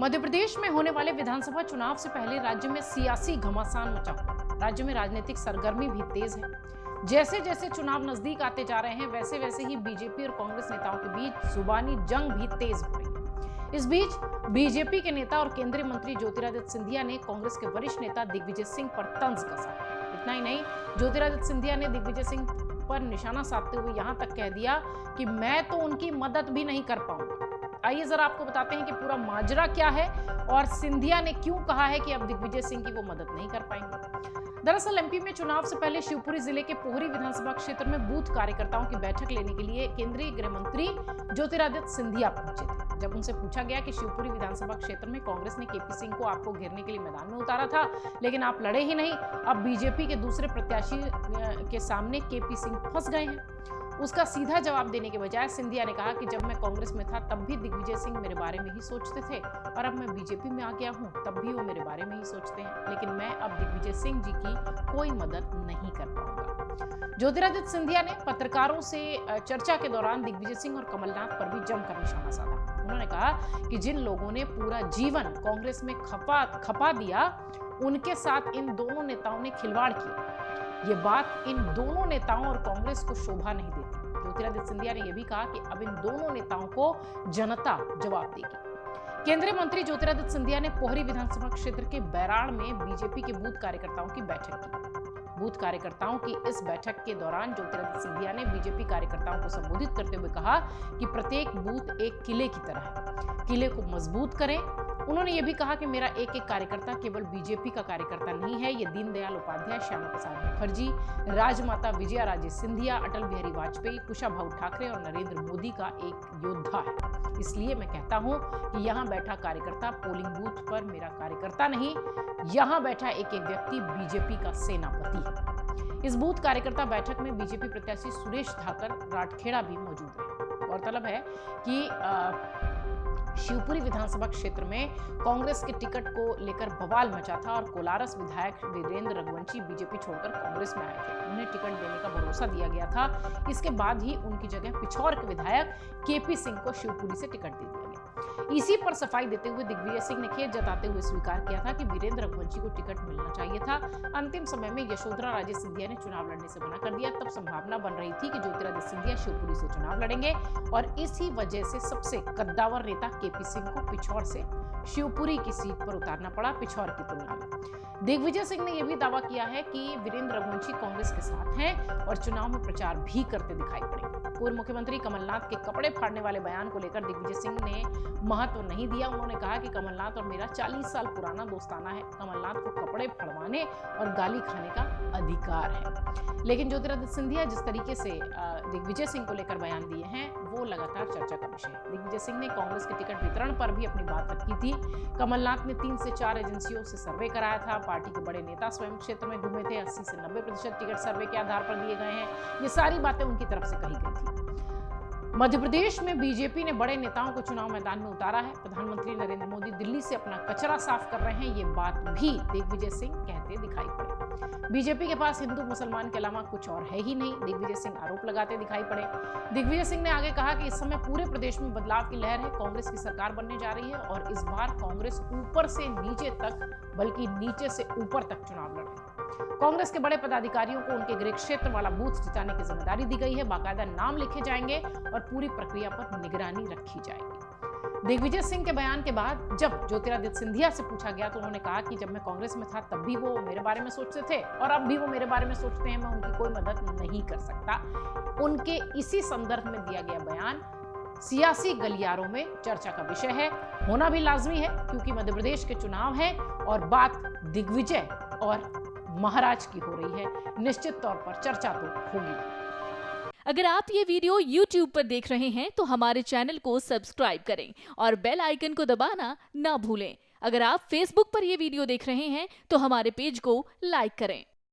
मध्य प्रदेश में होने वाले विधानसभा चुनाव से पहले राज्य में सियासी घमासान मचा हुआ है। राज्य में राजनीतिक सरगर्मी भी तेज है। जैसे जैसे चुनाव नजदीक आते जा रहे हैं, वैसे वैसे ही बीजेपी और कांग्रेस नेताओं के बीच जुबानी जंग भी तेज हो रही है। इस बीच बीजेपी के नेता और केंद्रीय मंत्री ज्योतिरादित्य सिंधिया ने कांग्रेस के वरिष्ठ नेता दिग्विजय सिंह पर तंज कसा। इतना ही नहीं, ज्योतिरादित्य सिंधिया ने दिग्विजय सिंह पर निशाना साधते हुए यहां तक कह दिया कि मैं तो उनकी मदद भी नहीं कर पाऊंगा। आइए जरा आपको बताते हैं कि पूरा माजरा क्या है और सिंधिया ने क्यों कहा है कि अब दिग्विजय सिंह की वो मदद नहीं कर पाएंगे। दरअसल एमपी में चुनाव से पहले शिवपुरी जिले के पोहरी विधानसभा क्षेत्र में बूथ कार्यकर्ताओं की बैठक लेने के लिए केंद्रीय गृह मंत्री ज्योतिरादित्य सिंधिया पहुंचे थे। जब उनसे पूछा गया कि शिवपुरी विधानसभा क्षेत्र में कांग्रेस ने केपी सिंह को आपको घेरने के लिए मैदान में उतारा था, लेकिन आप लड़े ही नहीं, अब बीजेपी के दूसरे प्रत्याशी के सामने केपी सिंह फंस गए हैं। उसका सीधा जवाब देने के बजाय सिंधिया ने कहा कि जब मैं कांग्रेस में था तब भी दिग्विजय सिंह मेरे बारे में ही सोचते थे और अब मैं बीजेपी में आ गया हूं तब भी वो मेरे बारे में ही सोचते हैं, लेकिन मैं अब दिग्विजय सिंह जी की कोई मदद नहीं कर पाऊंगा। ज्योतिरादित्य सिंधिया ने पत्रकारों से चर्चा के दौरान दिग्विजय सिंह और कमलनाथ पर भी जमकर निशाना साधा। उन्होंने कहा कि जिन लोगों ने पूरा जीवन कांग्रेस में खपा दिया, उनके साथ इन दोनों नेताओं ने खिलवाड़ किया। ये बात इन दोनों नेताओं और कांग्रेस को शोभा नहीं देती। ज्योतिरादित्य सिंधिया ने यह भी कहा कि अब इन दोनों नेताओं को जनता जवाब देगी। केंद्रीय मंत्री ज्योतिरादित्य सिंधिया ने पोहरी विधानसभा क्षेत्र के बैराड़ में बीजेपी के बूथ कार्यकर्ताओं की बैठक की। बूथ कार्यकर्ताओं की इस बैठक के दौरान ज्योतिरादित्य सिंधिया ने बीजेपी कार्यकर्ताओं को संबोधित करते हुए कहा कि प्रत्येक बूथ एक किले की तरह है, किले को मजबूत करें। उन्होंने ये भी कहा कि मेरा एक एक कार्यकर्ता केवल बीजेपी का कार्यकर्ता नहीं है, ये दीनदयाल उपाध्याय, श्यामा प्रसाद मुखर्जी, राजमाता विजया राजे सिंधिया, अटल बिहारी वाजपेयी, कुशाभाऊ ठाकरे और नरेंद्र मोदी का एक योद्धा है। इसलिए मैं कहता हूं कि यहाँ बैठा कार्यकर्ता पोलिंग बूथ पर मेरा कार्यकर्ता नहीं, यहाँ बैठा एक एक व्यक्ति बीजेपी का सेनापति है। इस बूथ कार्यकर्ता बैठक में बीजेपी प्रत्याशी सुरेश धाकर राठखेड़ा भी मौजूद रहे। गौरतलब है कि शिवपुरी विधानसभा क्षेत्र में कांग्रेस के टिकट को लेकर बवाल मचा था और कोलारस विधायक वीरेंद्र रघुवंशी बीजेपी छोड़कर कांग्रेस में आए थे। उन्हें टिकट देने का भरोसा दिया गया था। इसके बाद ही उनकी जगह पिछौर के विधायक केपी सिंह को शिवपुरी से टिकट दे दिया गया। इसी पर सफाई देते हुए दिग्विजय सिंह ने खेद जताते हुए स्वीकार किया था कि वीरेंद्र रघुवंशी को टिकट मिलना चाहिए था। अंतिम समय में यशोधरा राजे सिंधिया ने चुनाव लड़ने से मना कर दिया। तब संभावना बन रही थी कि ज्योतिरादित्य सिंधिया शिवपुरी से चुनाव लड़ेंगे और इसी वजह से सबसे कद्दावर नेता केपी सिंह को पिछौर से शिवपुरी की सीट पर उतारना पड़ा, पिछौर की तुलना में। दिग्विजय सिंह ने यह भी दावा किया है कि वीरेंद्र रघुवंशी कांग्रेस के साथ हैं और चुनाव में प्रचार भी करते दिखाई पड़ेंगे। पूर्व मुख्यमंत्री कमलनाथ के कपड़े फाड़ने वाले बयान को लेकर दिग्विजय सिंह ने महत्व नहीं दिया। उन्होंने कहा कि कमलनाथ और मेरा 40 साल पुराना दोस्ताना है। कमलनाथ को कपड़े फाड़वाने और गाली खाने का अधिकार है। लेकिन ज्योतिरादित्य सिंधिया जिस तरीके से दिग्विजय सिंह को लेकर बयान दिए हैं, वो लगातार चर्चा का विषय है। दिग्विजय सिंह ने कांग्रेस के टिकट वितरण पर भी अपनी बात रखी थी। कमलनाथ ने 3 से 4 एजेंसियों से सर्वे कराया था। पार्टी के बड़े नेता स्वयं क्षेत्र में घूमे थे। 80 से 90% टिकट सर्वे के आधार पर दिए गए हैं। ये सारी बातें उनकी तरफ से कही गई थी। मध्य प्रदेश में बीजेपी ने बड़े नेताओं को चुनाव मैदान में उतारा है। प्रधानमंत्री नरेंद्र मोदी दिल्ली से अपना कचरा साफ कर रहे हैं, ये बात भी दिग्विजय सिंह कहते दिखाई पड़े। बीजेपी के पास हिंदू मुसलमान के अलावा कुछ और है ही नहीं, दिग्विजय सिंह आरोप लगाते दिखाई पड़े। दिग्विजय सिंह ने आगे कहा कि इस समय पूरे प्रदेश में बदलाव की लहर है। कांग्रेस की सरकार बनने जा रही है और इस बार कांग्रेस ऊपर से नीचे तक, बल्कि नीचे से ऊपर तक चुनाव लड़ रही है। कांग्रेस के बड़े पदाधिकारियों को उनके गृह क्षेत्र वाला बूथ जिताने की जिम्मेदारी दी गई है। बाकायदा नाम लिखे जाएंगे और पूरी प्रक्रिया पर निगरानी रखी जाएगी। दिग्विजय सिंह के बयान के बाद जब ज्योतिरादित्य सिंधिया से पूछा गया तो उन्होंने कहा कि जब मैं कांग्रेस में था तब भी वो मेरे बारे में सोचते थे और अब भी वो मेरे बारे में सोचते हैं। मैं उनकी कोई मदद नहीं कर सकता। उनके इसी संदर्भ में दिया गया बयान सियासी गलियारों में चर्चा का विषय है, होना भी लाजमी है, क्योंकि मध्य प्रदेश के चुनाव है और बात दिग्विजय और महाराज की हो रही है। निश्चित तौर पर चर्चा तो होगी। अगर आप ये वीडियो YouTube पर देख रहे हैं तो हमारे चैनल को सब्सक्राइब करें और बेल आइकन को दबाना ना भूलें। अगर आप Facebook पर ये वीडियो देख रहे हैं तो हमारे पेज को लाइक करें।